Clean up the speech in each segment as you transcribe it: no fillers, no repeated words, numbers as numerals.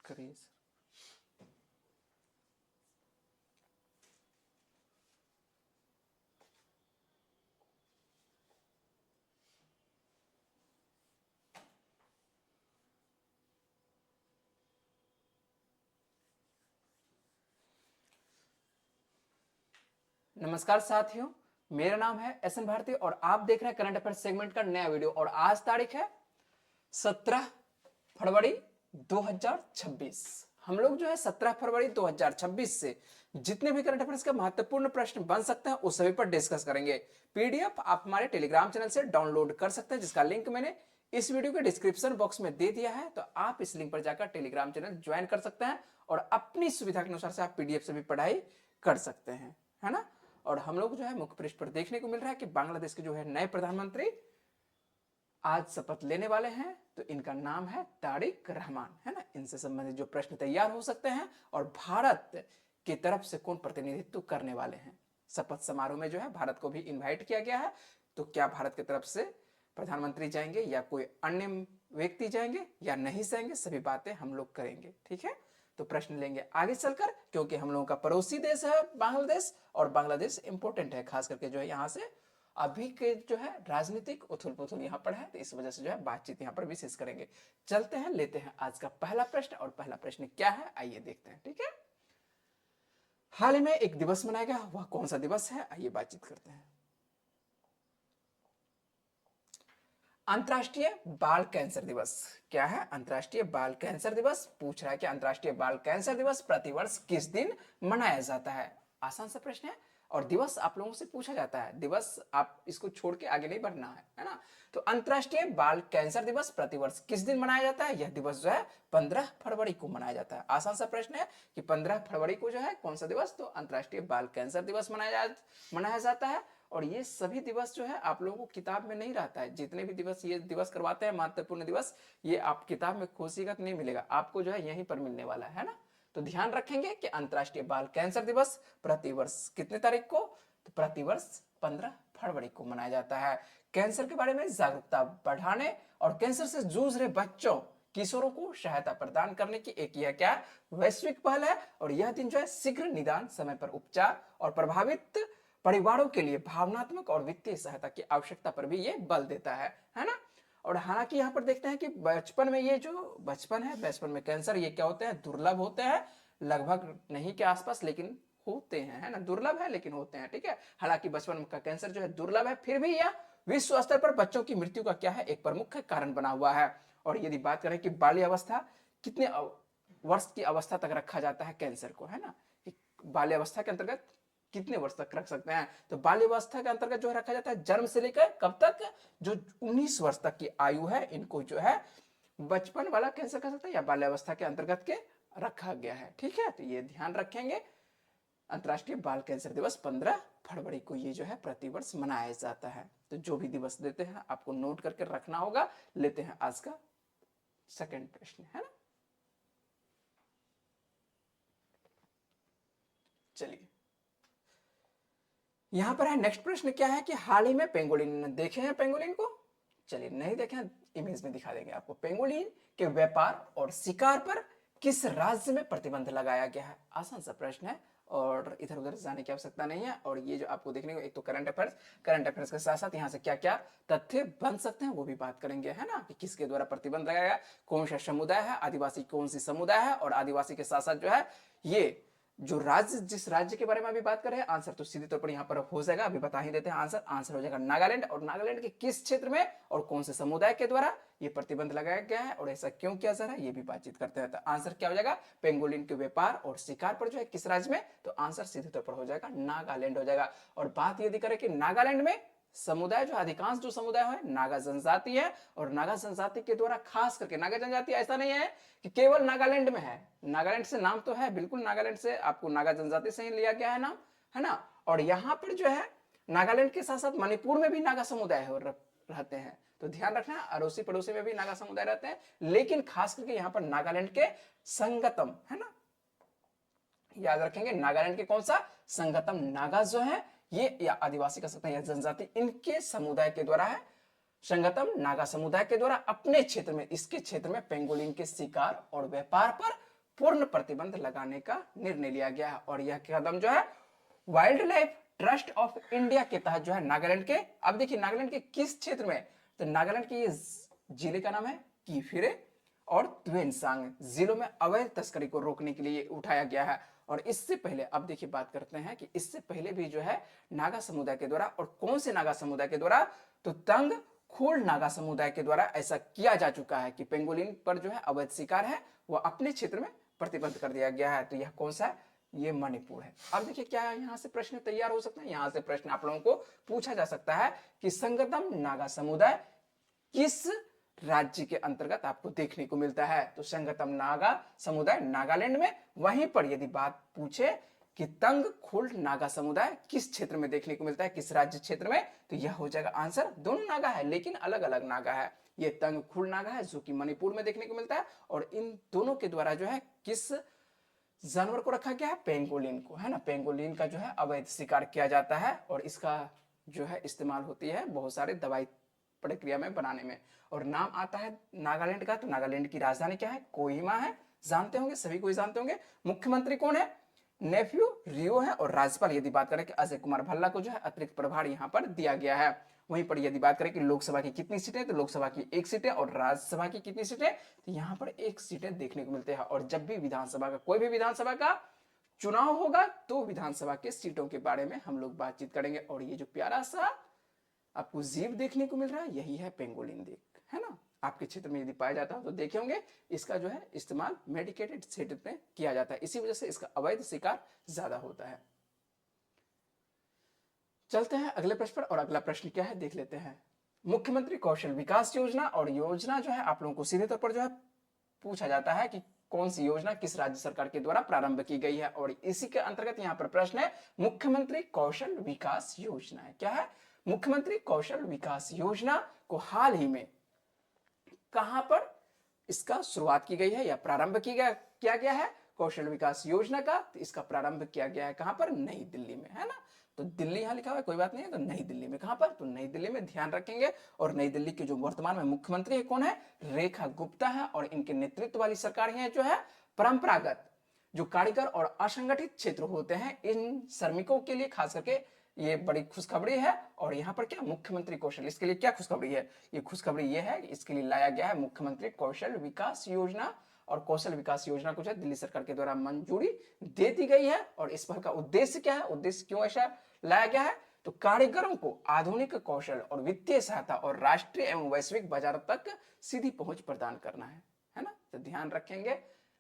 करिए सर। नमस्कार साथियों, मेरा नाम है एस एन भारती और आप देख रहे हैं करंट अफेयर सेगमेंट का नया वीडियो। और आज तारीख है 17 फरवरी 2026। हम लोग जो है 17 फरवरी 2026 से जितने भी करंट अफेयर्स के महत्वपूर्ण प्रश्न बन सकते हैं उस सभी पर डिस्कस करेंगे। पीडीएफ आप हमारे टेलीग्राम चैनल से डाउनलोड कर सकते हैं, जिसका लिंक मैंने इस वीडियो के डिस्क्रिप्शन बॉक्स में दे दिया है। तो आप इस लिंक पर जाकर टेलीग्राम चैनल ज्वाइन कर सकते हैं और अपनी सुविधा के अनुसार से आप पीडीएफ से भी पढ़ाई कर सकते हैं, है ना। और हम लोग जो है मुख्य पृष्ठ पर देखने को मिल रहा है कि बांग्लादेश के जो है नए प्रधानमंत्री आज शपथ लेने वाले हैं। तो इनका नाम है तारिक रहमान, है ना। इनसे संबंधित जो प्रश्न तैयार हो सकते हैं और भारत की तरफ से कौन प्रतिनिधित्व करने वाले हैं। शपथ समारोह में जो है भारत को भी इनवाइट किया गया है। तो क्या भारत की तरफ से प्रधानमंत्री जाएंगे या कोई अन्य व्यक्ति जाएंगे या नहीं जाएंगे, सभी बातें हम लोग करेंगे, ठीक है। तो प्रश्न लेंगे आगे चलकर, क्योंकि हम लोगों का पड़ोसी देश है बांग्लादेश और बांग्लादेश इंपॉर्टेंट है, खास करके जो है यहाँ से अभी के जो है राजनीतिक उथल पुथल यहाँ पर है। तो इस वजह से जो है बातचीत यहाँ पर विशेष करेंगे। चलते हैं, लेते हैं आज का पहला प्रश्न। और पहला प्रश्न क्या है आइए देखते हैं, ठीक है। हाल ही में एक दिवस मनाया गया, वह कौन सा दिवस है आइए बातचीत करते हैं। अंतर्राष्ट्रीय बाल कैंसर दिवस। क्या है अंतर्राष्ट्रीय बाल कैंसर दिवस? पूछ रहा है कि अंतर्राष्ट्रीय बाल कैंसर दिवस प्रतिवर्ष किस दिन मनाया जाता है। आसान सा प्रश्न है और दिवस आप लोगों से पूछा जाता है। दिवस आप इसको छोड़ के आगे नहीं बढ़ना है ना। तो अंतर्राष्ट्रीय बाल कैंसर दिवस प्रतिवर्ष किस दिन मनाया जाता है? यह दिवस जो है 15 फरवरी को मनाया जाता है। आसान सा प्रश्न है कि 15 फरवरी को जो है कौन सा दिवस? तो अंतर्राष्ट्रीय बाल कैंसर दिवस मनाया जाता है। और ये सभी दिवस जो है आप लोगों को किताब में नहीं रहता है। जितने भी दिवस ये दिवस करवाते हैं महत्वपूर्ण दिवस, ये आप किताब में खोजिएगा तो नहीं मिलेगा आपको, जो है यहीं पर मिलने वाला है ना। तो ध्यान रखेंगे कि अंतर्राष्ट्रीय बाल कैंसर दिवस प्रतिवर्ष कितने तारीख को? तो प्रतिवर्ष 15 फरवरी को मनाया जाता है। कैंसर के बारे में जागरूकता बढ़ाने और कैंसर से जूझ रहे बच्चों किशोरों को सहायता प्रदान करने की एक यह क्या वैश्विक पहल है। और यह दिन जो है शीघ्र निदान, समय पर उपचार और प्रभावित परिवारों के लिए भावनात्मक और वित्तीय सहायता की आवश्यकता पर भी ये बल देता है ना। और हालांकि यहाँ पर देखते हैं कि बचपन में ये जो बचपन है, बचपन में कैंसर ये क्या होते हैं? दुर्लभ होते हैं, लगभग नहीं के आसपास, लेकिन होते हैं, है ना। दुर्लभ है लेकिन होते हैं, ठीक है। हालांकि बचपन का कैंसर जो है दुर्लभ है, फिर भी यह विश्व स्तर पर बच्चों की मृत्यु का क्या है? एक प्रमुख कारण बना हुआ है। और यदि बात करें कि बाल्यावस्था कितने वर्ष की अवस्था तक रखा जाता है कैंसर को, है ना। बाल्यावस्था के अंतर्गत कितने वर्ष तक रख सकते हैं? तो बाल्यावस्था के अंतर्गत जो रखा जाता है जन्म से लेकर कब तक? जो 19 वर्ष तक की आयु है, इनको जो है बचपन वाला कैंसर कह सकते हैं या बाल्यावस्था के अंतर्गत के रखा गया है, ठीक है। तो ये ध्यान रखेंगे। अंतर्राष्ट्रीय बाल कैंसर दिवस 15 फरवरी को ये जो है प्रतिवर्ष मनाया जाता है। तो जो भी दिवस देते हैं आपको नोट करके रखना होगा। लेते हैं आज का सेकंड प्रश्न, है ना। चलिए यहां पर है नेक्स्ट प्रश्न क्या है कि हाल ही में पेंगोलिन देखे हैं पेंगोलिन को? चलिए नहीं देखे हैं, इमेज में दिखा देंगे आपको। पेंगोलिन के व्यापार और शिकार पर किस राज्य में प्रतिबंध लगाया गया है? आसान सा प्रश्न है और इधर उधर जाने की आवश्यकता नहीं है। और ये जो आपको देखने को एक तो करंट अफेयर्स के साथ साथ यहाँ से क्या क्या तथ्य बन सकते हैं वो भी बात करेंगे, है ना। कि किसके द्वारा प्रतिबंध लगाया गया, कौन सा समुदाय है, आदिवासी कौन सी समुदाय है। और आदिवासी के साथ साथ जो है ये जो राज्य, जिस राज्य के बारे में अभी बात कर रहे हैं, आंसर तो सीधे तौर पर यहाँ पर हो जाएगा, अभी बता ही देते हैं। आंसर हो जाएगा नागालैंड। और नागालैंड के किस क्षेत्र में और कौन से समुदाय के द्वारा ये प्रतिबंध लगाया गया है और ऐसा क्यों किया जा रहा है ये भी बातचीत करते हैं। तो आंसर क्या हो जाएगा? पेंगोलिन के व्यापार और शिकार पर जो है किस राज्य में? तो आंसर सीधे तौर पर हो जाएगा नागालैंड हो जाएगा। और बात यदि करें कि नागालैंड में समुदाय जो अधिकांश जो समुदाय है नागा जनजाति है। और नागा जनजाति के द्वारा खास करके नागा जनजाति ऐसा नहीं है कि केवल नागालैंड में है, नागालैंड से नाम तो है, बिल्कुल नागालैंड से आपको नागा जनजाति से ही लिया गया है नाम, है ना। और यहाँ पर जो है नागालैंड के साथ साथ मणिपुर में भी नागा समुदाय रहते हैं। तो ध्यान रखना, अड़ोसी पड़ोसी में भी नागा समुदाय रहते हैं, लेकिन खास करके यहाँ पर नागालैंड के संगतम, है ना, याद रखेंगे। नागालैंड के कौन सा? संगतम नागा जो है ये, या आदिवासी कह सकते हैं या जनजाति, इनके समुदाय के द्वारा है। संगतम नागा समुदाय के द्वारा अपने क्षेत्र में, इसके क्षेत्र में पेंगोलिन के शिकार और व्यापार पर पूर्ण प्रतिबंध लगाने का निर्णय लिया गया है। और यह कदम जो है wild life trust of India के तहत जो है नागालैंड के, अब देखिए नागालैंड के किस क्षेत्र में, तो नागालैंड के ये जिले का नाम है कीफिरे और त्वेनसांग जिलों में अवैध तस्करी को रोकने के लिए उठाया गया है। और इससे पहले अब देखिए बात करते हैं कि इससे पहले भी जो है नागा समुदाय के द्वारा, और कौन से नागा समुदाय के द्वारा, तो तंग खूल नागा समुदाय के द्वारा ऐसा किया जा चुका है कि पेंगोलिन पर जो है अवैध शिकार है वह अपने क्षेत्र में प्रतिबंध कर दिया गया है। तो यह कौन सा है, ये मणिपुर है। अब देखिए क्या यहाँ से प्रश्न तैयार हो सकता है, यहाँ से प्रश्न आप लोगों को पूछा जा सकता है कि संगतम नागा समुदाय किस राज्य के अंतर्गत आपको देखने को मिलता है। तो संगतम नागा समुदाय नागालैंड में, वहीं पर यदि बात पूछे कि तंग खुल्ड नागा समुदाय किस क्षेत्र में देखने को मिलता है, किस राज्य क्षेत्र में, तो यह हो जाएगा आंसर, दोनों नागा है लेकिन अलग अलग नागा है। ये तंग खुल्ड नागा है जो कि मणिपुर में देखने को मिलता है, और इन दोनों के द्वारा जो है किस जानवर को रखा गया है, पेंगोलिन को, है ना। पेंगोलिन का जो है अवैध शिकार किया जाता है और इसका जो है इस्तेमाल होती है बहुत सारे दवाई प्रक्रिया में बनाने में। और नाम आता है नागालैंड का, तो नागालैंड की राजधानी क्या है, कोहिमा है, जानते होंगे सभी कोई जानते होंगे। मुख्यमंत्री कौन है, नेफ्यू रियो है। और राज्यपाल यदि बात करें कि अजय कुमार भल्ला को जो है अतिरिक्त प्रभार यहाँ पर दिया गया है। वहीं पर यदि बात करें कि लोकसभा की कितनी सीटें, तो लोकसभा की 1 सीट है, और राज्यसभा की कितनी सीटें, तो यहाँ पर 1 सीटें देखने को मिलते हैं। और जब भी विधानसभा का, कोई भी विधानसभा का चुनाव होगा तो विधानसभा के सीटों के बारे में हम लोग बातचीत करेंगे। और ये जो प्यारा सा आपको जीव देखने को मिल रहा है यही है पेंगोलिन देख, है ना। आपके क्षेत्र में यदि पाया जाता है तो देखे होंगे, इसका जो है इस्तेमाल मेडिकेटेड क्षेत्र में किया जाता है, इसी वजह से इसका अवैध शिकार ज्यादा होता है। चलते हैं अगले प्रश्न पर, और अगला प्रश्न क्या है देख लेते हैं। मुख्यमंत्री कौशल विकास योजना, और योजना जो है आप लोगों को सीधे तौर पर जो है पूछा जाता है कि कौन सी योजना किस राज्य सरकार के द्वारा प्रारंभ की गई है। और इसी के अंतर्गत यहाँ पर प्रश्न है मुख्यमंत्री कौशल विकास योजना है, क्या है, मुख्यमंत्री कौशल विकास योजना को हाल ही में कहां पर इसका शुरुआत की गई है या प्रारंभ किया गया है कौशल विकास योजना का, तो इसका प्रारंभ किया गया है कहां पर, नई दिल्ली में, है ना। तो दिल्ली यहां लिखा हुआ है, कोई बात नहीं है, तो नई दिल्ली में, कहां पर, तो नई दिल्ली में, ध्यान रखेंगे। और नई दिल्ली के जो वर्तमान में मुख्यमंत्री है कौन है, रेखा गुप्ता है। और इनके नेतृत्व वाली सरकार है जो है परंपरागत जो कारीगर और असंगठित क्षेत्र होते हैं, इन श्रमिकों के लिए खास करके ये बड़ी खुशखबरी है। और यहाँ पर क्या, मुख्यमंत्री कौशल, इसके लिए क्या खुशखबरी है, ये खुशखबरी ये है, इसके लिए लाया गया है मुख्यमंत्री कौशल विकास योजना। और कौशल विकास योजना को जो है दिल्ली सरकार के द्वारा मंजूरी दे दी गई है। और इस पर का उद्देश्य क्या है, उद्देश्य क्यों ऐसा लाया गया है, तो कारीगरों को आधुनिक कौशल और वित्तीय सहायता और राष्ट्रीय एवं वैश्विक बाजार तक सीधी पहुंच प्रदान करना है ना। तो ध्यान रखेंगे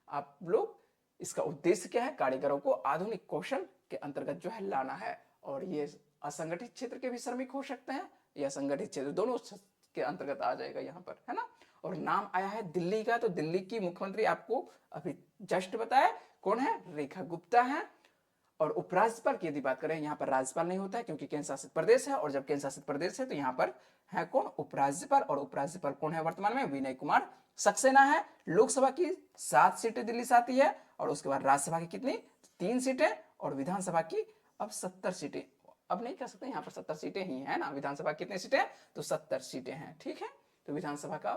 आप लोग, इसका उद्देश्य क्या है, कारीगरों को आधुनिक कौशल के अंतर्गत जो है लाना है। और ये असंगठित क्षेत्र के भी श्रमिक हो सकते हैं या संगठित क्षेत्र, दोनों के अंतर्गत आ जाएगा यहाँ पर, है ना। और नाम आया है दिल्ली का, तो दिल्ली की मुख्यमंत्री आपको अभी जस्ट बताया कौन है, रेखा गुप्ता है। और उपराज्यपाल की यदि बात करें, यहाँ पर राज्यपाल नहीं होता है क्योंकि केंद्र शासित प्रदेश है, और जब केंद्र शासित प्रदेश है तो यहाँ पर है कौन, उपराज्यपाल। और उपराज्यपाल कौन है वर्तमान में, विनय कुमार सक्सेना है। लोकसभा की 7 सीटें दिल्ली से आती है, और उसके बाद राज्यसभा की कितनी, 3 सीटें, और विधानसभा की अब 70 सीटें, अब नहीं कह सकते यहाँ पर 70 सीटें ही है ना, विधानसभा कितनी सीटें, तो 70 सीटें हैं, ठीक है। तो विधानसभा का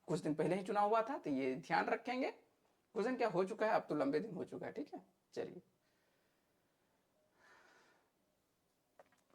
कुछ दिन पहले ही चुनाव हुआ था, तो ये ध्यान रखेंगे। कुछ दिन क्या हो चुका है, अब तो लंबे दिन हो चुका है, ठीक है। चलिए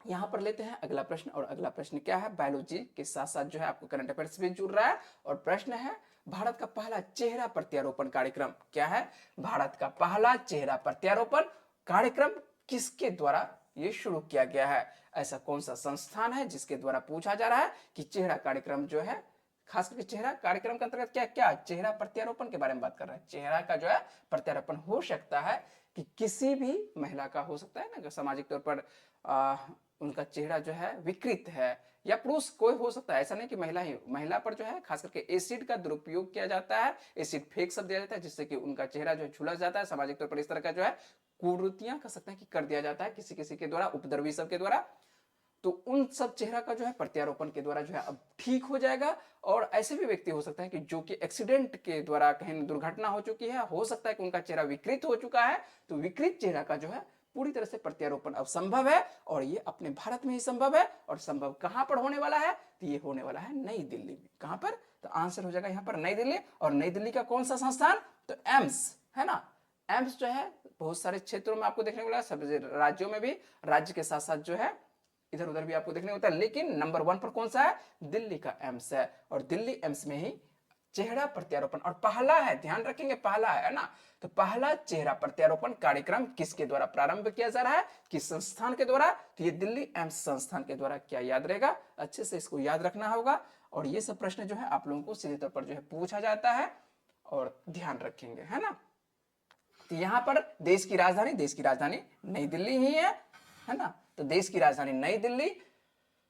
यहां पर लेते हैं अगला प्रश्न, और अगला प्रश्न क्या है, बायोलॉजी के साथ साथ जो है आपको करंट अफेयर्स भी जुड़ रहा है। और प्रश्न है, भारत का पहला चेहरा प्रत्यारोपण कार्यक्रम क्या है, भारत का पहला चेहरा प्रत्यारोपण कार्यक्रम किसके द्वारा ये शुरू किया गया है, ऐसा कौन सा संस्थान है जिसके द्वारा पूछा जा रहा है कि चेहरा कार्यक्रम जो है, खास करके चेहरा कार्यक्रम के अंतर्गत क्या क्या चेहरा प्रत्यारोपण के बारे में बात कर रहे हैं। चेहरा का जो है प्रत्यारोपण हो सकता है कि किसी भी महिला का हो सकता है ना, सामाजिक तौर पर उनका चेहरा जो है विकृत है, या पुरुष कोई हो सकता है, ऐसा नहीं कि महिला ही, महिला पर जो है खास करके एसिड का दुरुपयोग किया जाता है, एसिड फेंक सब दिया जाता है जिससे कि उनका चेहरा जो है झुलस जाता है, सामाजिक तौर पर इस तरह का जो है कुरीतियां कर सकते हैं कि कर दिया जाता है किसी किसी के द्वारा, उपद्रवी सब के द्वारा। तो उन सब चेहरा का जो है प्रत्यारोपण के द्वारा जो है अब ठीक हो जाएगा। और ऐसे भी व्यक्ति हो सकते हैं कि जो कि एक्सीडेंट के द्वारा कहीं दुर्घटना हो चुकी है, हो सकता है कि उनका चेहरा विकृत हो चुका है, तो विकृत चेहरा का जो है पूरी तरह से प्रत्यारोपण अब संभव है, और ये अपने भारत में ही संभव है। और संभव कहां पर होने वाला है, तो ये होने वाला है नई दिल्ली में। कहां पर, तो आंसर हो जाएगा यहाँ पर नई दिल्ली। और नई दिल्ली का कौन सा संस्थान, तो एम्स, है ना। एम्स जो है बहुत सारे क्षेत्रों में आपको देखने को मिला, सब राज्यों में भी, राज्य के साथ साथ जो है इधर उधर भी आपको देखने को मिलता है, लेकिन नंबर 1 पर कौन सा है, दिल्ली का एम्स है। और दिल्ली एम्स में ही चेहरा प्रत्यारोपण, और पहला है, ध्यान रखेंगे पहला है ना, तो पहला चेहरा प्रत्यारोपण कार्यक्रम किसके द्वारा प्रारंभ किया जा रहा है, किस संस्थान के द्वारा, तो ये दिल्ली एम्स संस्थान के द्वारा। क्या याद रहेगा, अच्छे से इसको याद रखना होगा। और ये सब प्रश्न जो है आप लोगों को सीधे तौर पर जो है पूछा जाता है, और ध्यान रखेंगे, है ना। तो यहां पर देश की राजधानी नई दिल्ली ही है ना। तो देश की राजधानी नई दिल्ली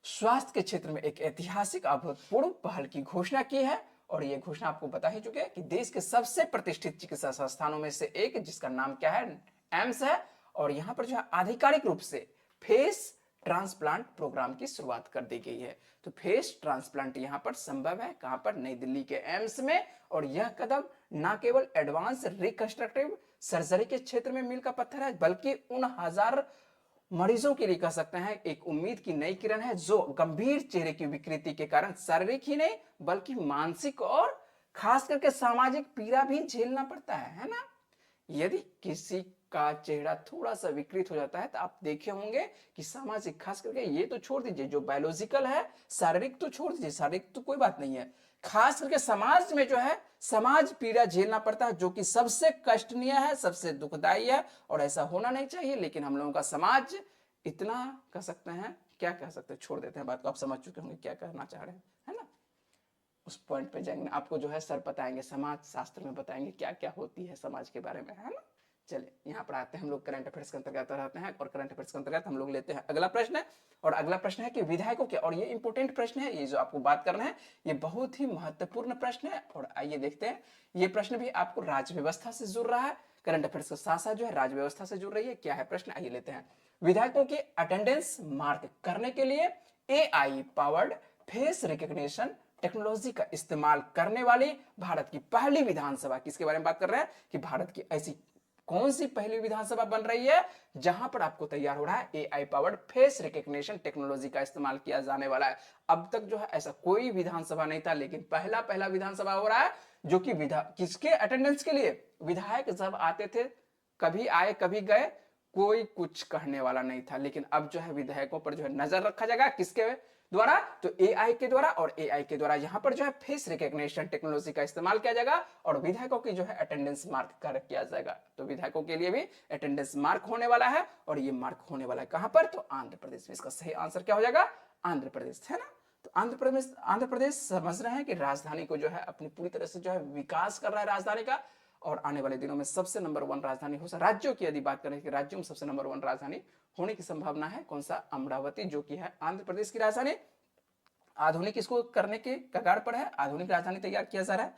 स्वास्थ्य के क्षेत्र में एक ऐतिहासिक अभूतपूर्व पहल की घोषणा की है। और यह घोषणा आपको बता ही चुके हैं कि देश के सबसे प्रतिष्ठित चिकित्सा संस्थानों में से एक, जिसका नाम क्या है, एम्स है। और यहां पर जो है आधिकारिक रूप से फेस ट्रांसप्लांट प्रोग्राम की शुरुआत कर दी गई है। तो फेस ट्रांसप्लांट यहां पर संभव है, कहां पर, नई दिल्ली के एम्स में। और यह कदम न केवल एडवांस रिकंस्ट्रक्टिव सर्जरी के क्षेत्र में मील का पत्थर है, बल्कि उन हजार मरीजों के लिए कह सकते हैं एक उम्मीद की नई किरण है, जो गंभीर चेहरे की विकृति के कारण शारीरिक ही नहीं बल्कि मानसिक और खास करके सामाजिक पीड़ा भी झेलना पड़ता है ना। यदि किसी का चेहरा थोड़ा सा विकृत हो जाता है तो आप देखे होंगे कि सामाजिक, खास करके ये तो छोड़ दीजिए जो बायोलॉजिकल है, शारीरिक तो छोड़ दीजिए, शारीरिक तो कोई बात नहीं है, खास करके समाज में जो है समाज पीड़ा झेलना पड़ता है, जो कि सबसे कष्टनीय है, सबसे दुखदाई है। और ऐसा होना नहीं चाहिए, लेकिन हम लोगों का समाज इतना कह सकते हैं, क्या कह सकते हैं, छोड़ देते हैं बात को, आप समझ चुके होंगे क्या कहना चाह रहे हैं, है ना। उस पॉइंट पे जाएंगे, आपको जो है सर बताएंगे, समाज शास्त्र में बताएंगे क्या क्या होती है समाज के बारे में, है ना। चलिए यहाँ पर आते हैं हम लोग करंट अफेयर्स के अंतर्गत रहते हैं, और करंट अफेयर्स के अंतर्गत हम लोग लेते हैं अगला प्रश्न। और अगला प्रश्न है कि विधायकों के, और ये इंपॉर्टेंट प्रश्न है, ये जो आपको बात करना है ये बहुत ही महत्वपूर्ण प्रश्न है। और आइए देखते हैं, ये प्रश्न भी आपको राज्य व्यवस्था से जुड़ रहा है, करंट अफेयर्स के साथ साथ जो है राज्य व्यवस्था से जुड़ रही है। क्या है प्रश्न, आइए लेते हैं। विधायकों की अटेंडेंस मार्क करने के लिए AI powered face recognition technology का इस्तेमाल करने वाली भारत की पहली विधानसभा, किसके बारे में बात कर रहे हैं, कि भारत की ऐसी कौन सी पहली विधानसभा बन रही है जहां पर आपको तैयार हो रहा है AI powered face recognition technology का इस्तेमाल किया जाने वाला है। अब तक जो है ऐसा कोई विधानसभा नहीं था, लेकिन पहला विधानसभा हो रहा है, जो कि किसके अटेंडेंस के लिए, विधायक जब आते थे, कभी आए कभी गए, कोई कुछ कहने वाला नहीं था। लेकिन अब जो है विधायकों पर जो है नजर रखा जाएगा, किसके द्वारा, तो AI के द्वारा। और AI के द्वारा यहां पर जो है फेस रिकग्निशन टेक्नोलॉजी का इस्तेमाल किया जाएगा, और विधायकों की जो है अटेंडेंस मार्क कर किया जाएगा। तो विधायकों के लिए भी अटेंडेंस मार्क होने वाला है, और ये मार्क होने वाला है कहां पर, तो आंध्र प्रदेश में। इसका सही आंसर क्या हो जाएगा, आंध्र प्रदेश, है ना। तो आंध्र प्रदेश समझ रहे हैं कि राजधानी को जो है अपनी पूरी तरह से जो है विकास कर रहा है राजधानी का, और आने वाले दिनों में सबसे नंबर 1 राजधानी हो सकता, राज्यों की यदि बात करें कि राज्यों में सबसे नंबर 1 राजधानी होने की संभावना है, कौन सा, अमरावती, जो कि है आंध्र प्रदेश की राजधानी। आधुनिक इसको करने के कगार पर है, आधुनिक राजधानी तैयार किया जा रहा है।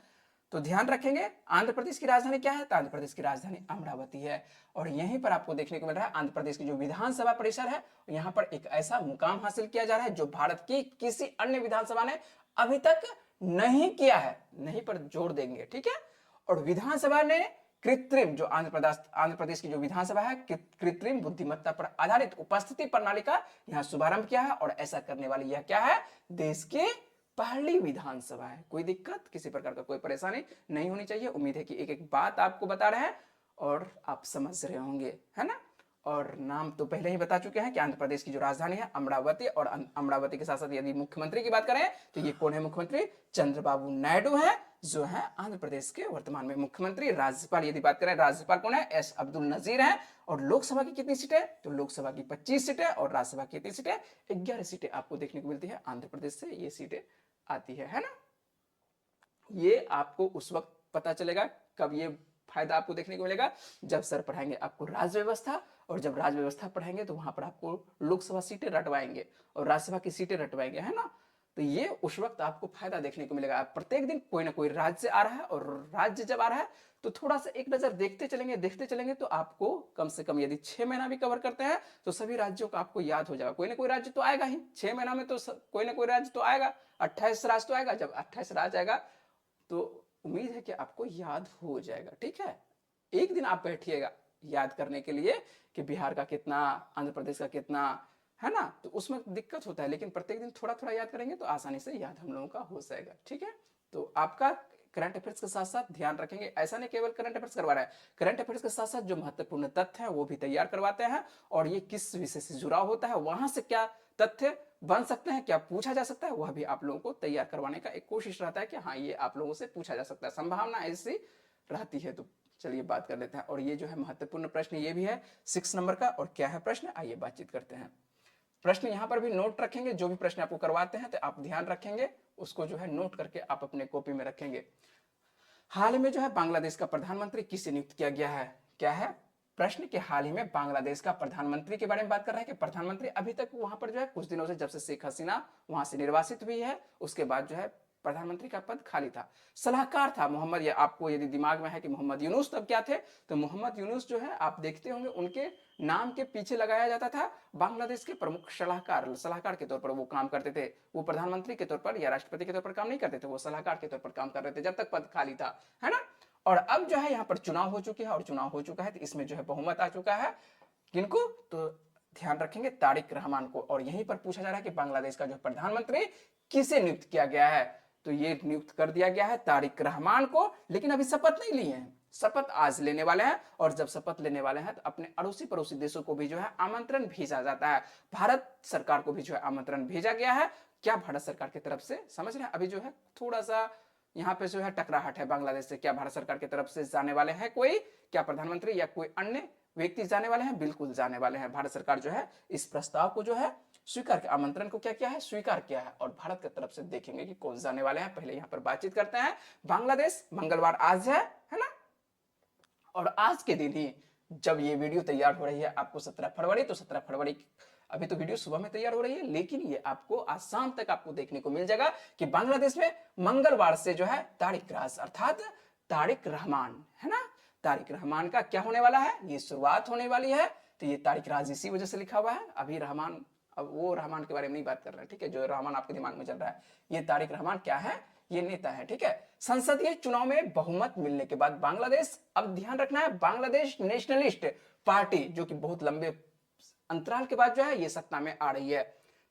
तो ध्यान रखेंगे आंध्र प्रदेश की राजधानी क्या है, तो आंध्र प्रदेश की राजधानी अमरावती है। और यहीं पर आपको देखने को मिल रहा है आंध्र प्रदेश की जो विधानसभा परिसर है, यहां पर एक ऐसा मुकाम हासिल किया जा रहा है जो भारत की किसी अन्य विधानसभा ने अभी तक नहीं किया है, नहीं पर जोर देंगे, ठीक है। और विधानसभा ने कृत्रिम, जो आंध्र प्रदेश की जो विधानसभा है, कृत्रिम बुद्धिमत्ता पर आधारित उपस्थिति प्रणाली का यहां शुभारंभ किया है। और ऐसा करने वाली यह क्या है, देश की पहली विधानसभा है। कोई दिक्कत, किसी प्रकार का कोई परेशानी नहीं होनी चाहिए। उम्मीद है कि एक एक बात आपको बता रहे हैं और आप समझ रहे होंगे, है ना। और नाम तो पहले ही बता चुके हैं कि आंध्र प्रदेश की जो राजधानी है अमरावती, और अमरावती के साथ साथ यदि मुख्यमंत्री की बात करें तो ये कौन है, मुख्यमंत्री चंद्रबाबू नायडू है, जो है आंध्र प्रदेश के वर्तमान में मुख्यमंत्री। राज्यपाल यदि बात करें, राज्यपाल कौन है, एस अब्दुल नजीर है। और लोकसभा की कितनी सीटें, तो लोकसभा की 25 सीटें, और राज्यसभा की कितनी सीटें, 11 सीटें आपको देखने को मिलती है आंध्र प्रदेश से, ये सीटें आती है ना। ये आपको उस वक्त पता चलेगा कब ये फायदा आपको देखने को मिलेगा, जब सर पढ़ाएंगे आपको राज्य व्यवस्था, और जब राज्य व्यवस्था पढ़ाएंगे तो वहां पर आपको लोकसभा सीटें रटवाएंगे और राज्यसभा की सीटें रटवाएंगे, है ना। तो ये उस वक्त आपको फायदा देखने को मिलेगा। प्रत्येक दिन कोई ना कोई राज्य आ रहा है, और राज्य जब आ रहा है तो थोड़ा सा एक नजर देखते चलेंगे तो आपको कम से कम यदि 6 महीना भी कवर करते हैं तो सभी राज्यों का आपको याद हो जाएगा। कोई ना कोई राज्य तो आएगा ही 6 महीना में, तो कोई ना कोई राज्य तो आएगा, 28 राज्य तो आएगा। जब 28 राज्य आएगा तो उम्मीद है कि आपको याद हो जाएगा, ठीक है। एक दिन आप बैठिएगा याद करने के लिए कि बिहार का कितना, आंध्र प्रदेश का कितना, है ना। तो उसमें दिक्कत होता है, लेकिन प्रत्येक दिन थोड़ा थोड़ा याद करेंगे तो आसानी से याद हम लोगों का हो जाएगा, ठीक है। तो आपका करंट अफेयर्स के साथ साथ ध्यान रखेंगे, ऐसा नहीं केवल करंट अफेयर्स करवा रहा है, करंट अफेयर्स के साथ साथ जो महत्वपूर्ण तथ्य है वो भी तैयार करवाते हैं, और ये किस विषय से जुड़ा होता है, वहां से क्या तथ्य बन सकते हैं, क्या पूछा जा सकता है, वह भी आप लोगों को तैयार करवाने का एक कोशिश रहता है कि हाँ ये आप लोगों से पूछा जा सकता है, संभावना ऐसी रहती है। तो चलिए बात कर लेते हैं, और ये जो है महत्वपूर्ण प्रश्न ये भी है 6 नंबर का, और क्या है प्रश्न, आइए बातचीत करते हैं। प्रश्न यहां पर भी नोट रखेंगे, जो भी प्रश्न आपको करवाते हैं तो आप ध्यान रखेंगे, उसको जो है नोट करके आप अपने कॉपी में रखेंगे। हाल ही में जो है बांग्लादेश का प्रधानमंत्री किसे नियुक्त किया गया है, क्या है प्रश्न के हाल ही में बांग्लादेश का प्रधानमंत्री के बारे में बात कर रहा है कि प्रधानमंत्री अभी तक वहां पर जो है कुछ दिनों से, जब से शेख हसीना वहां से निर्वासित हुई है, उसके बाद जो है प्रधानमंत्री का पद खाली था। सलाहकार था मोहम्मद, या आपको यदि दिमाग में है कि मोहम्मद यूनुस तब क्या थे, तो मोहम्मद यूनुस जो है आप देखते होंगे उनके नाम के पीछे लगाया जाता था बांग्लादेश के प्रमुख सलाहकार, सलाहकार के तौर पर वो काम करते थे। वो प्रधानमंत्री के तौर पर या राष्ट्रपति के तौर पर काम नहीं करते थे, वो सलाहकार के तौर पर काम कर रहे थे जब तक पद खाली था, है ना। और अब जो है यहाँ पर चुनाव हो चुके हैं, और चुनाव हो चुका है तो इसमें जो है बहुमत आ चुका है, किनको, तो ध्यान रखेंगे तारिक रहमान को। और यहीं पर पूछा जा रहा है कि बांग्लादेश का जो प्रधानमंत्री किसे नियुक्त किया गया है, तो ये नियुक्त कर दिया गया है तारिक रहमान को, लेकिन अभी शपथ नहीं लिए हैं, शपथ आज लेने वाले हैं। और जब शपथ लेने वाले हैं तो अपने अड़ोसी पड़ोसी देशों को भी जो है आमंत्रण भेजा जाता है, भारत सरकार को भी जो है आमंत्रण भेजा गया है। क्या भारत सरकार की तरफ से, समझ रहे हैं, अभी जो है थोड़ा सा यहाँ पे जो है टकराहट है बांग्लादेश से। क्या भारत सरकार की तरफ से जाने वाले हैं कोई, क्या प्रधानमंत्री या कोई अन्य व्यक्ति जाने वाले हैं, बिल्कुल जाने वाले हैं। भारत सरकार जो है इस प्रस्ताव को जो है स्वीकार किया, आमंत्रण को क्या किया है, स्वीकार किया है, और भारत की तरफ से देखेंगे कि कौन जाने वाले हैं। पहले यहाँ पर बातचीत करते हैं। बांग्लादेश, मंगलवार आज है ना, और आज के दिन ही जब ये वीडियो तैयार हो रही है आपको 17 फरवरी, तो 17 फरवरी अभी तो वीडियो सुबह में तैयार हो रही है, लेकिन ये आपको आज शाम तक आपको देखने को मिल जाएगा कि बांग्लादेश में मंगलवार से जो है तारिक राज अर्थात तारिक रहमान, है ना, तारिक रहमान का क्या होने वाला है, ये शुरुआत होने वाली है। तो ये तारिक राज इसी वजह से लिखा हुआ है, अभी रहमान, अब वो रहमान के बारे में नहीं बात कर रहे हैं, ठीक है, जो रहमान आपके दिमाग में चल रहा है, ये तारिक रहमान क्या है, ये नेता है, ठीक है। संसदीय चुनाव में बहुमत मिलने के बाद बांग्लादेश, अब ध्यान रखना है, बांग्लादेश नेशनलिस्ट पार्टी जो कि बहुत लंबे अंतराल के बाद जो है ये सत्ता में आ रही है।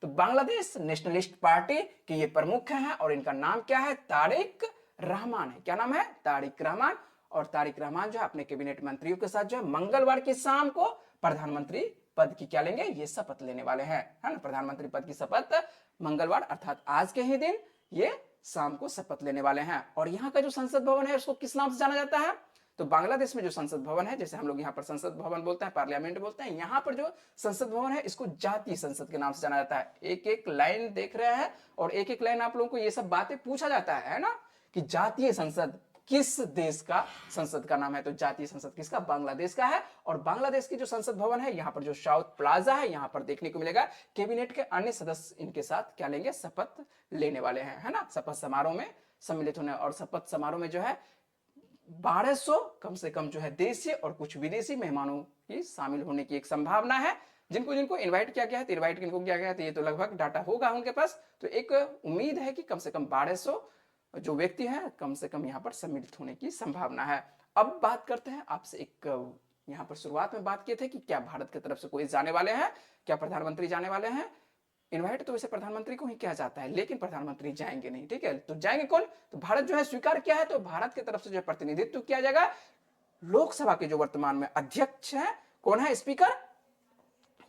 तो बांग्लादेश नेशनलिस्ट पार्टी के ये प्रमुख हैं, और इनका नाम क्या है, तारिक रहमान है। क्या नाम है, तारिक रहमान। और तारिक रहमान जो है अपने कैबिनेट मंत्रियों के साथ जो है मंगलवार की शाम को प्रधानमंत्री पद की क्या लेंगे, ये शपथ लेने वाले हैं, है ना, प्रधानमंत्री पद की शपथ मंगलवार अर्थात आज के ही दिन ये शाम को शपथ लेने वाले हैं। और यहाँ का जो संसद भवन है उसको किस नाम से जाना जाता है, तो बांग्लादेश में जो संसद भवन है, जैसे हम लोग यहाँ पर संसद भवन बोलते हैं, पार्लियामेंट बोलते हैं, यहाँ पर जो संसद भवन है इसको जातीय संसद के नाम से जाना जाता है। एक एक लाइन देख रहे हैं, और एक एक लाइन आप लोगों को ये सब बातें पूछा जाता है ना, कि जातीय संसद किस देश का संसद का नाम है, तो जातीय संसद किसका, बांग्लादेश का है। और बांग्लादेश की जो संसद भवन है, यहाँ पर जो साउथ प्लाजा है, यहाँ पर देखने को मिलेगा कैबिनेट के अन्य सदस्य इनके साथ क्या लेंगे, शपथ लेने वाले हैं, है ना, शपथ समारोह में सम्मिलित होने। और शपथ समारोह में जो है 1200 कम से कम जो है देशी और कुछ विदेशी मेहमानों की शामिल होने की एक संभावना है, जिनको जिनको इनवाइट किया गया है। तो इनवाइट किनको किया गया है, तो ये तो लगभग डाटा होगा उनके पास। तो एक उम्मीद है कि कम से कम 1200 जो व्यक्ति हैं कम से कम यहाँ पर सम्मिलित होने की संभावना है। अब बात करते हैं, आपसे एक यहाँ पर शुरुआत में बात किए थे कि क्या भारत की तरफ से कोई जाने वाले हैं, क्या प्रधानमंत्री जाने वाले हैं। इनवाइट तो वैसे प्रधानमंत्री को ही किया जाता है, लेकिन प्रधानमंत्री जाएंगे नहीं, ठीक है। तो जाएंगे कौन, तो भारत जो है स्वीकार किया है, तो भारत की तरफ से जो है प्रतिनिधित्व किया जाएगा लोकसभा के जो वर्तमान में अध्यक्ष है, कौन है, स्पीकर।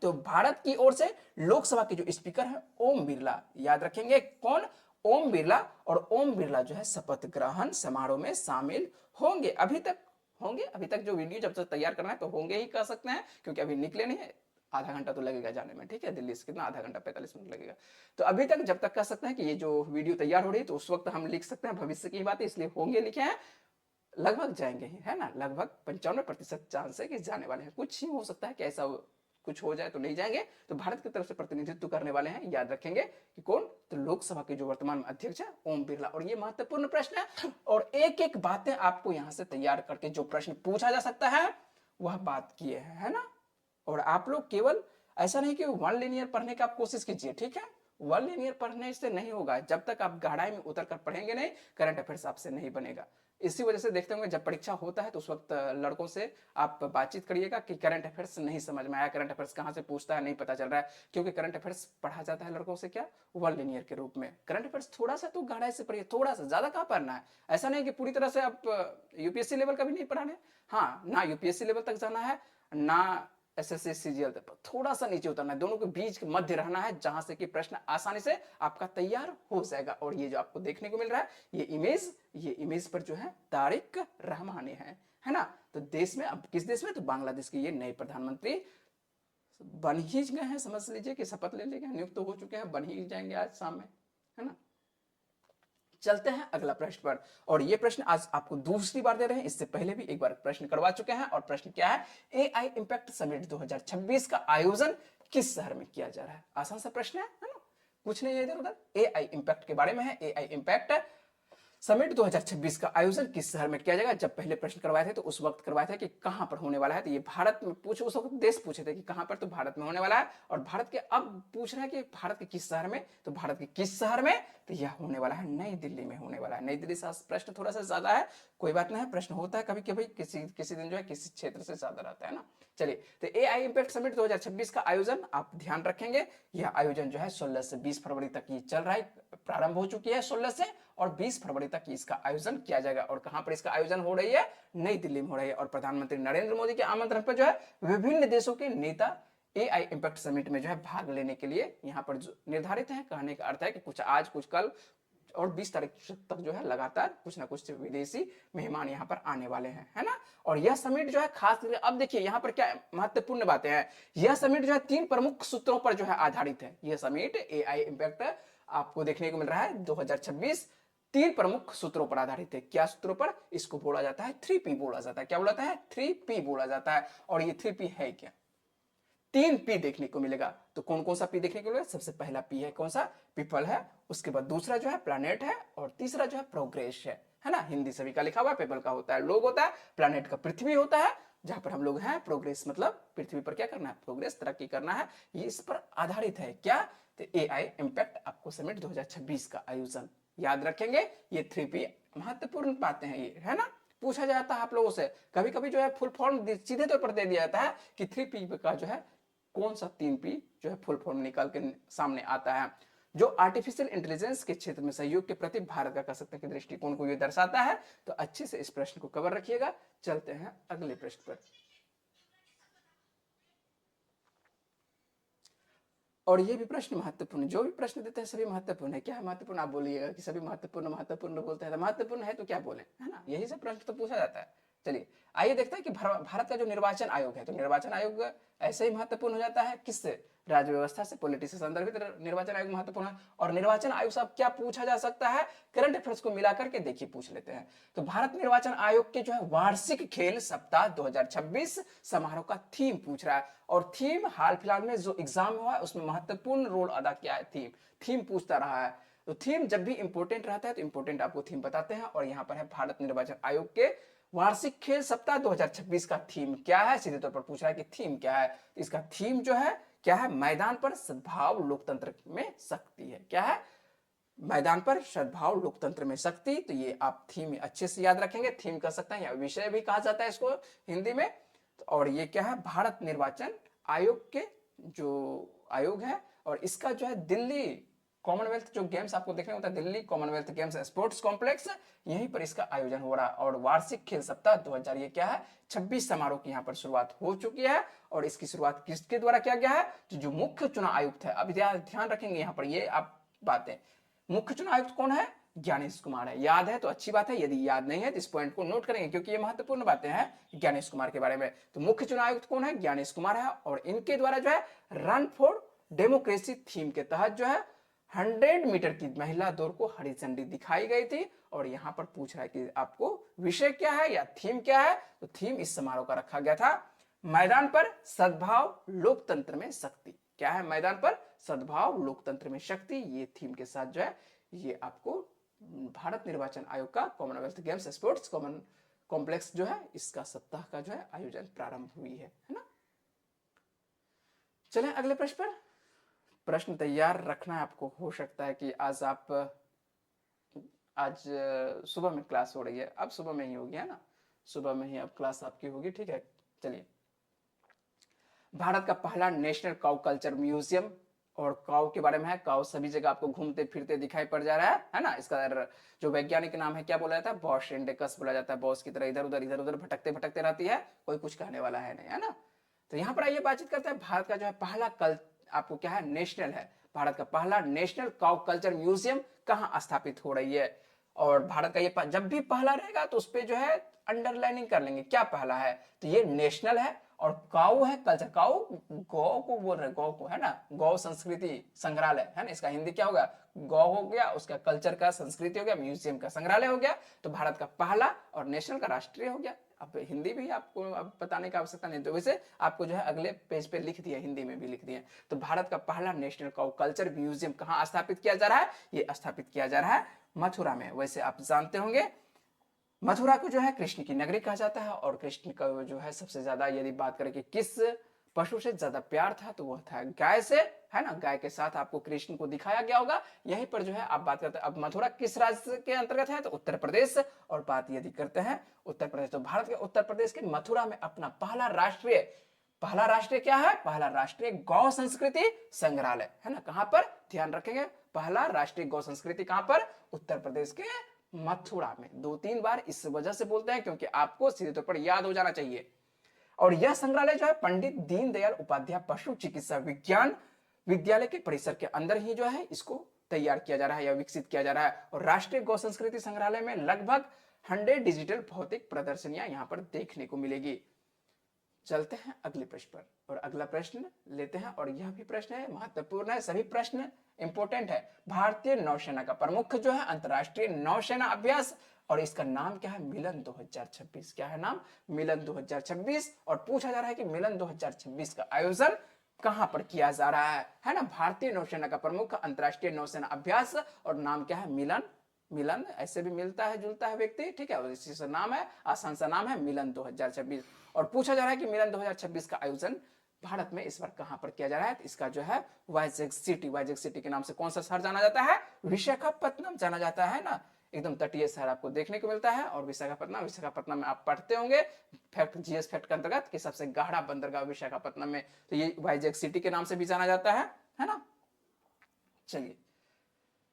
तो भारत की ओर से लोकसभा के जो स्पीकर है ओम बिरला, याद रखेंगे कौन, ओम बिरला। और ओम बिरला जो है शपथ ग्रहण समारोह में शामिल होंगे। अभी तक जो वीडियो जब तक तैयार करना है तो होंगे ही कह सकते हैं, क्योंकि अभी निकले नहीं है, आधा घंटा तो लगेगा जाने में, ठीक है, दिल्ली से कितना, आधा घंटा 45 मिनट लगेगा। तो अभी तक जब तक कह सकते हैं कि ये जो वीडियो तैयार हो रही है, तो उस वक्त हम लिख सकते हैं भविष्य की बात है, इसलिए होंगे लिखे हैं, लगभग जाएंगे ही, है ना, लगभग 95% चांस है कि जाने वाले हैं। कुछ ही हो सकता है कि ऐसा कुछ हो जाए तो नहीं जाएंगे। तो भारत की तरफ से प्रतिनिधित्व करने वाले हैं, याद रखेंगे कि कौन, तो लोकसभा के जो वर्तमान अध्यक्ष है ओम बिरला। और ये महत्वपूर्ण प्रश्न है, और एक एक बातें आपको यहां से तैयार करके जो प्रश्न पूछा जा सकता है वह बात किए हैं, है ना। और आप लोग केवल ऐसा नहीं कि वन लिनियर पढ़ने का आप कोशिश कीजिए, ठीक है, वन लिनियर पढ़ने से नहीं होगा, जब तक आप गहराई में उतर कर पढ़ेंगे नहीं, करंट अफेयर्स आपसे नहीं बनेगा। इसी वजह से देखते होंगे जब परीक्षा होता है तो उस वक्त लड़कों से आप बातचीत करिएगा कि करंट अफेयर्स नहीं समझ में आया, करंट अफेयर्स कहाँ से पूछता है नहीं पता चल रहा है, क्योंकि करंट अफेयर्स पढ़ा जाता है लड़कों से क्या, वर्ल्ड लिनियर के रूप में। करंट अफेयर्स थोड़ा सा तो गहराई से पढ़िए, थोड़ा सा, ज्यादा कहाँ पढ़ना है, ऐसा नहीं कि पूरी तरह से आप यूपीएससी लेवल का भी नहीं पढ़ाने, हाँ ना यूपीएससी लेवल तक जाना है ना एसएससी सीजीएल तक, थोड़ा सा नीचे उतरना है, दोनों के बीच के मध्य रहना है, जहां से कि प्रश्न आसानी से आपका तैयार हो जाएगा। और ये जो आपको देखने को मिल रहा है ये इमेज पर जो है तारिक रहमानी है ना। तो देश में, अब किस देश में, तो बांग्लादेश के ये नए प्रधानमंत्री बन ही गए हैं, समझ लीजिए कि शपथ ले लिए, नियुक्त तो हो चुके हैं, बन ही जाएंगे आज शाम में, है ना। चलते हैं अगला प्रश्न पर, और ये प्रश्न आज आपको दूसरी बार दे रहे हैं, इससे पहले भी एक बार प्रश्न करवा चुके हैं। और प्रश्न क्या है, एआई इम्पैक्ट समिट 2026 का आयोजन किस शहर में किया जा रहा है। आसान सा प्रश्न है ना, कुछ नहीं है इधर उधर, एआई इम्पैक्ट के बारे में है। एआई इम्पैक्ट समिट 2026 का आयोजन किस शहर में किया जाएगा। जब पहले प्रश्न करवाए थे तो उस वक्त करवाए थे कि कहां पर होने वाला है, तो ये भारत में पूछे, उस वक्त देश पूछे थे कि कहां पर, तो भारत में होने वाला है। और भारत के अब पूछ रहे हैं कि भारत के किस शहर में, तो भारत के किस शहर में, तो यह होने वाला है नई दिल्ली में होने वाला है। नई दिल्ली से प्रश्न थोड़ा सा ज्यादा है, कोई बात नहीं है, प्रश्न होता है कभी कभी, किसी दिन जो है किसी क्षेत्र से ज्यादा रहता है ना। चलिए, तो एआई इम्पैक्ट समिट 2026 का आयोजन आप ध्यान रखेंगे, यह आयोजन जो है 16 से 20 फरवरी तक ये चल रहा है, प्रारंभ हो चुकी है 16 से, और 20 फरवरी तक इसका आयोजन किया जाएगा। और कहां पर इसका आयोजन हो रही है, नई दिल्ली में हो रही है। और प्रधानमंत्री नरेंद्र मोदी के आमंत्रण पर जो है विभिन्न देशों के नेता एआई इम्पैक्ट समिट में जो है भाग लेने के लिए यहां पर निर्धारित है। कहने का अर्थ है कि कुछ आज कुछ कल और 20 तारीख तक जो है लगातार कुछ ना कुछ विदेशी मेहमान यहाँ पर आने वाले हैं, है ना। और यह समिट जो है खास करके, अब देखिए यहाँ पर क्या महत्वपूर्ण बातें हैं, यह समिट जो है 3 प्रमुख सूत्रों पर जो है आधारित है। यह समिट एआई इम्पैक्ट आपको देखने को मिल रहा है 2026 3 प्रमुख सूत्रों पर आधारित है। क्या सूत्रों पर, इसको बोला जाता है 3P बोला जाता है। क्या बोला जाता है, 3P बोला जाता है। और ये 3P है क्या, 3P देखने को मिलेगा। तो कौन कौन सा P देखने को मिलेगा, सबसे पहला P है कौन सा, पीपल है, उसके बाद दूसरा जो है प्लैनेट है, और तीसरा जो है प्रोग्रेस है ना। हिंदी सभी का लिखा हुआ है, पीपल का होता है लोग होता है, प्लैनेट का पृथ्वी होता है जहां पर हम लोग हैं, प्रोग्रेस मतलब पृथ्वी पर क्या करना है, प्रोग्रेस तरक्की करना है, ये इस पर आधारित है। क्या, तो एआई इम्पैक्ट आपको समिट 2026 का आयोजन याद रखेंगे। ये 3P महत्वपूर्ण बातें हैं ये, है ना। पूछा जाता है आप लोगों से, कभी कभी जो है फुल फॉर्म सीधे तौर पर दे दिया जाता है कि 3P का जो है कौन सा 3P जो है फुल फॉर्म निकाल के सामने आता है, जो आर्टिफिशियल इंटेलिजेंस के क्षेत्र में सहयोग के प्रति भारत का कर सकते हैं दृष्टिकोण को ये दर्शाता है। तो अच्छे से इस प्रश्न को कवर रखिएगा। चलते हैं अगले प्रश्न पर, और ये भी प्रश्न महत्वपूर्ण, जो भी प्रश्न देते हैं सभी महत्वपूर्ण है। क्या है महत्वपूर्ण, आप बोलिएगा कि सभी महत्वपूर्ण महत्वपूर्ण बोलते हैं, तो महत्वपूर्ण है तो क्या बोले, है ना, यही सब प्रश्न तो पूछा जाता है। चलिए आइए देखते हैं कि भारत का जो निर्वाचन आयोग है, तो निर्वाचन आयोग ऐसे ही महत्वपूर्ण हो जाता है किससे, राज्य व्यवस्था से, पॉलिटिक्स से संदर्भित निर्वाचन आयोग महत्वपूर्ण है। और निर्वाचन आयोग से क्या पूछा जा सकता है, करंट अफेयर्स को मिलाकर के देखिए पूछ लेते हैं। तो भारत निर्वाचन आयोग के जो है वार्षिक खेल सप्ताह 2026 समारोह का थीम पूछ रहा है। और थीम हाल फिलहाल में जो एग्जाम हुआ है उसमें महत्वपूर्ण रोल अदा किया है, थीम पूछता रहा है। तो थीम जब भी इंपॉर्टेंट रहता है तो इंपॉर्टेंट आपको थीम बताते हैं। और यहाँ पर है भारत निर्वाचन आयोग के वार्षिक खेल सप्ताह 2026 का थीम क्या है, सीधे तौर पर पूछ रहा है कि थीम क्या है। इसका थीम जो है क्या है, मैदान पर सद्भाव लोकतंत्र में शक्ति है। क्या है, मैदान पर सद्भाव लोकतंत्र में शक्ति। तो ये आप थीम अच्छे से याद रखेंगे, थीम कर सकते हैं या विषय भी कहा जाता है इसको हिंदी में। और ये क्या है, भारत निर्वाचन आयोग के जो आयोग है, और इसका जो है दिल्ली कॉमनवेल्थ जो गेम्स आपको देखने होता है, Delhi Commonwealth games sports complex, यहीं पर इसका आयोजन हो रहा है। और वार्षिक खेल सप्ताह 2000 ये क्या है, 26 समारोह की यहाँ पर शुरुआत हो चुकी है। और इसकी शुरुआत किसके द्वारा किया गया है, तो जो मुख्य चुनाव आयुक्त है, अब ध्यान रखेंगे यहाँ पर ये आप बातें, मुख्य चुनाव आयुक्त कौन है, ज्ञानेश कुमार है। याद है तो अच्छी बात है, यदि याद नहीं है तो इस पॉइंट को नोट करेंगे क्योंकि ये महत्वपूर्ण बातें हैं ज्ञानेश कुमार के बारे में। तो मुख्य चुनाव आयुक्त कौन है, ज्ञानेश कुमार है। और इनके द्वारा जो है रन फॉर डेमोक्रेसी थीम के तहत जो है 100 मीटर की महिला दौड़ को हरी झंडी दिखाई गई थी। और यहां पर पूछ रहा है कि आपको विषय क्या है या थीम क्या है, तो थीम इस समारोह का रखा गया था मैदान पर सद्भाव लोकतंत्र में शक्ति। क्या है, मैदान पर सद्भाव लोकतंत्र में शक्ति, ये थीम के साथ जो है ये आपको भारत निर्वाचन आयोग का Commonwealth games sports common complex जो है इसका सप्ताह का जो है आयोजन प्रारंभ हुई है ना। चलें अगले प्रश्न पर, प्रश्न तैयार रखना आपको, हो सकता है कि आज आप आज सुबह में क्लास हो रही है, अब सुबह में ही होगी, है ना, सुबह में ही अब क्लास आपकी होगी, ठीक है। चलिए, भारत का पहला नेशनल काउ कल्चर म्यूजियम, और काउ के बारे में है, काउ सभी जगह आपको घूमते फिरते दिखाई पड़ जा रहा है ना। इसका जो वैज्ञानिक नाम है क्या बोला जाता है, बॉश इंडिकस बोला जाता है। बॉस की तरह इधर उधर भटकते भटकते रहती है, कोई कुछ कहने वाला है नहीं, है ना। तो यहाँ पर आइए बातचीत करते हैं, भारत का जो है पहला कल आपको क्या है, नेशनल है, भारत का पहला नेशनल काउ कल्चर म्यूजियम कहाँ स्थापित हो रही है। और भारत का ये जब भी पहला रहेगा तो उस पर जो है अंडरलाइनिंग कर लेंगे क्या पहला है, तो ये नेशनल है। और काऊ है कल्चर, काऊ गौ को बोल रहे, गौ को, है ना, गौ संस्कृति संग्रहालय, है ना, इसका हिंदी क्या होगा, गौ हो गया, उसका कल्चर का संस्कृति हो गया, म्यूजियम का संग्रहालय हो गया। तो भारत का पहला और नेशनल का राष्ट्रीय हो गया। अब हिंदी भी आपको अब बताने की आवश्यकता नहीं, तो वैसे आपको जो है अगले पेज पे लिख दिया, हिंदी में भी लिख दिया। तो भारत का पहला नेशनल काऊ कल्चर म्यूजियम कहाँ स्थापित किया जा रहा है, ये स्थापित किया जा रहा है मथुरा में। वैसे आप जानते होंगे मथुरा को जो है कृष्ण की नगरी कहा जाता है, और कृष्ण का जो है सबसे ज्यादा यदि बात करें कि किस पशु से ज्यादा प्यार था, तो वह था गाय से, है ना। गाय के साथ आपको कृष्ण को दिखाया गया होगा। यहीं पर जो है आप बात करते हैं, अब मथुरा किस राज्य के अंतर्गत है, तो उत्तर प्रदेश। और बात यदि करते हैं उत्तर प्रदेश, तो भारत के उत्तर प्रदेश के मथुरा में अपना पहला राष्ट्रीय क्या है, पहला राष्ट्रीय गौ संस्कृति संग्रहालय, है ना। कहां पर, ध्यान रखेंगे, पहला राष्ट्रीय गौ संस्कृति कहां पर, उत्तर प्रदेश के मथुरा में। 2-3 बार इस वजह से बोलते हैं क्योंकि आपको सीधे तौर पर याद हो जाना चाहिए। और यह संग्रहालय जो है पंडित दीनदयाल उपाध्याय पशु चिकित्सा विज्ञान विद्यालय के परिसर के अंदर ही जो है इसको तैयार किया जा रहा है या विकसित किया जा रहा है। और राष्ट्रीय गौ संस्कृति संग्रहालय में लगभग 100 डिजिटल भौतिक प्रदर्शनियां यहां पर देखने को मिलेगी। चलते हैं अगले प्रश्न पर, और अगला प्रश्न लेते हैं, और यह भी प्रश्न है महत्वपूर्ण है, सभी प्रश्न इंपोर्टेंट है। भारतीय नौसेना का प्रमुख जो है अंतरराष्ट्रीय नौसेना अभ्यास, और इसका नाम क्या है, मिलन 2026। क्या है नाम, मिलन 2026। और पूछा जा रहा है कि मिलन 2026 का आयोजन कहां पर किया जा रहा है ना। भारतीय नौसेना का प्रमुख अंतरराष्ट्रीय नौसेना अभ्यास, और नाम क्या है, मिलन। मिलन ऐसे भी मिलता है जुलता है व्यक्ति, ठीक है, इसी से नाम है, आसान सा नाम है मिलन 2026। और पूछा जा रहा है कि मिलन 2026 का आयोजन भारत में इस बार कहां पर किया जा रहा है, तो इसका जो है वाइजैक सिटी के नाम से कौन सा शहर जाना जाता है, विशाखापट्टनम जाना जाता है ना। एकदम तटीय शहर आपको देखने को मिलता है। और विशाखापट्टनम में आप पढ़ते होंगे फैक्ट, जीएस फैक्ट के अंतर्गत कि सबसे गहरा बंदरगाह विशाखापट्टनम में, तो ये वाइजैक सिटी के नाम से भी जाना जाता है ना। चलिए,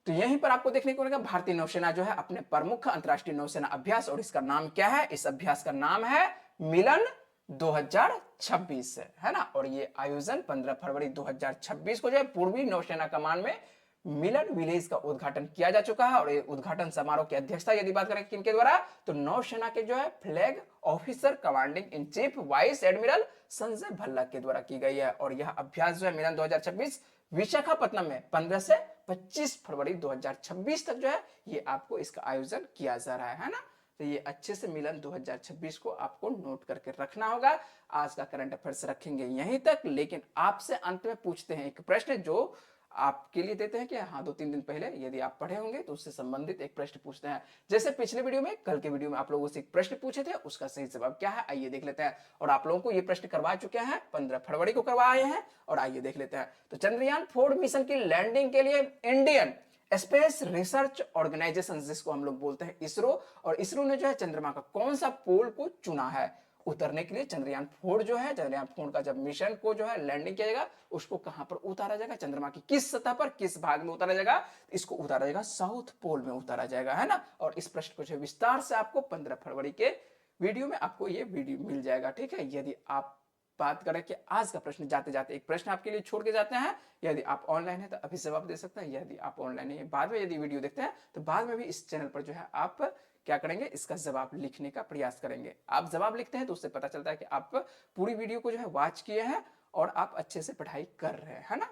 तो यहीं पर आपको देखने को मिलेगा भारतीय नौसेना जो है अपने प्रमुख अंतरराष्ट्रीय नौसेना अभ्यास, और इसका नाम क्या है, इस अभ्यास का नाम है मिलन 2026, है ना। और ये आयोजन 15 फरवरी 2026 को जो है पूर्वी नौसेना कमान में मिलन विलेज का उद्घाटन किया जा चुका है। और ये उद्घाटन समारोह की अध्यक्षता यदि बात करें किनके द्वारा, तो नौसेना के जो है flag officer commanding in chief vice admiral Sanjay Bhalla के द्वारा की गई है। और यह अभ्यास जो है मिलन 2026 विशाखापट्टनम में 15 से 25 फरवरी 2026 तक जो है ये आपको इसका आयोजन किया जा रहा है ना। तो ये अच्छे से मिलन 2026 को आपको नोट करके रखना होगा। आज का करंट अफेयर्स रखेंगे यहीं तक, लेकिन आपसे अंत में पूछते हैं एक प्रश्न जो आपके लिए देते हैं कि हाँ 2-3 दिन पहले यदि आप पढ़े होंगे तो उससे संबंधित एक प्रश्न पूछते हैं। जैसे पिछले वीडियो में, कल के वीडियो में आप लोगों से एक प्रश्न पूछे थे, उसका सही जवाब क्या है आइए देख लेते हैं। और आप लोगों को ये प्रश्न करवा चुके हैं, 15 फरवरी को करवाए हैं, और आइए देख लेते हैं। तो चंद्रयान 4 मिशन की लैंडिंग के लिए इंडियन स्पेस रिसर्च ऑर्गेनाइजेशन, जिसको हम लोग बोलते हैं इसरो, और इसरो ने जो है चंद्रमा का कौन सा पोल को चुना है उतरने के लिए। चंद्रयान 4 जो है, चंद्रयान 4 का जब मिशन को जो है लैंडिंग किया जाएगा, उसको कहां पर उतारा जाएगा, चंद्रमा की किस सतह पर, किस भाग में उतारा जाएगा, इसको उतारा जाएगा साउथ पोल में उतारा जाएगा, है ना। और इस प्रश्न को जो विस्तार से आपको 15 फरवरी के वीडियो में आपको ये वीडियो मिल जाएगा, ठीक है। यदि आप बात करें कि आज का प्रश्न जाते जाते एक प्रश्न आपके लिए छोड़ के जाते हैं, यदि आप ऑनलाइन है तो अभी जवाब दे सकते हैं, यदि आप ऑनलाइन है बाद में यदि वीडियो देखते हैं तो बाद में भी इस चैनल पर जो है आप क्या करेंगे, इसका जवाब लिखने का प्रयास करेंगे। आप जवाब लिखते हैं तो उससे पता चलता है कि आप पूरी वीडियो को जो है वॉच किए हैं और आप अच्छे से पढ़ाई कर रहे हैं, है ना।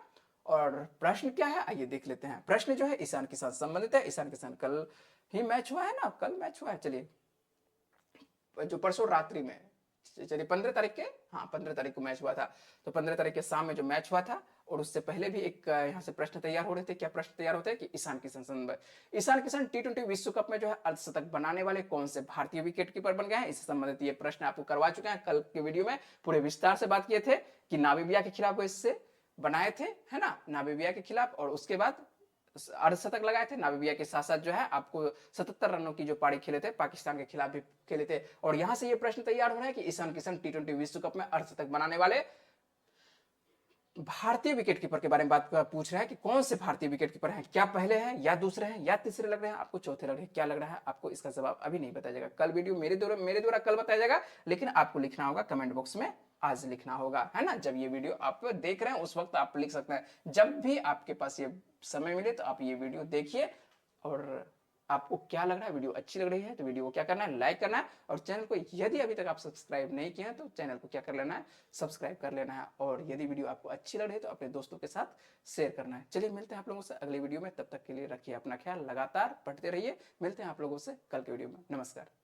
और प्रश्न क्या है आइए देख लेते हैं। प्रश्न जो है ईशान के साथ संबंधित है। ईशान किसान कल ही मैच हुआ है ना, कल मैच हुआ है, चलिए जो परसों रात्रि में, चलिए 15 तारीख के, हाँ 15 तारीख को मैच हुआ था। तो 15 तारीख के शाम में जो मैच हुआ था, और उससे पहले भी एक यहाँ से प्रश्न तैयार हो रहे थे। क्या प्रश्न तैयार होते हैं कि ईशान किशन T20 विश्व कप में जो है अर्धशतक बनाने वाले कौन से भारतीय विकेट कीपर बन गए हैं, इससे संबंधित ये प्रश्न आपको करवा चुके हैं। कल के वीडियो में पूरे विस्तार से बात किए थे कि नामीबिया के खिलाफ वो इससे बनाए थे, है ना, नामीबिया के खिलाफ। और उसके बाद अर्धशतक लगाए थे। नाबी के साथ साथ जो है आपको 77 रनों की जो पारी खेले थे, पाकिस्तान के खिलाफ भी खेले थे। और यहां से ये प्रश्न तैयार हो रहा है कि ईशान किशन टी20 विश्व कप में अर्धशतक बनाने वाले भारतीय विकेट कीपर के बारे में बात पूछ रहा है कि कौन से भारतीय विकेट कीपर हैं, क्या पहले हैं या दूसरे हैं या तीसरे लग रहे हैं, आपको चौथे लग रहे हैं, क्या लग रहा है आपको, इसका जवाब अभी नहीं बताया जाएगा। कल वीडियो मेरे द्वारा कल बताया जाएगा, लेकिन आपको लिखना होगा कमेंट बॉक्स में, आज लिखना होगा, है ना। जब ये वीडियो आप देख रहे हैं उस वक्त आप लिख सकते हैं। जब भी आपके पास ये समय मिले तो आप ये वीडियो देखिए। और आपको क्या लग रहा है, वीडियो अच्छी लग रही है तो वीडियो को क्या करना है, लाइक करना है। और चैनल को यदि अभी तक आप सब्सक्राइब नहीं किए हैं तो चैनल को क्या कर लेना है, सब्सक्राइब कर लेना है। और यदि वीडियो आपको अच्छी लग रही है तो अपने दोस्तों के साथ शेयर करना है। चलिए मिलते हैं आप लोगों से अगली वीडियो में, तब तक के लिए रखिए अपना ख्याल, लगातार पढ़ते रहिए। मिलते हैं आप लोगों से कल के वीडियो में। नमस्कार।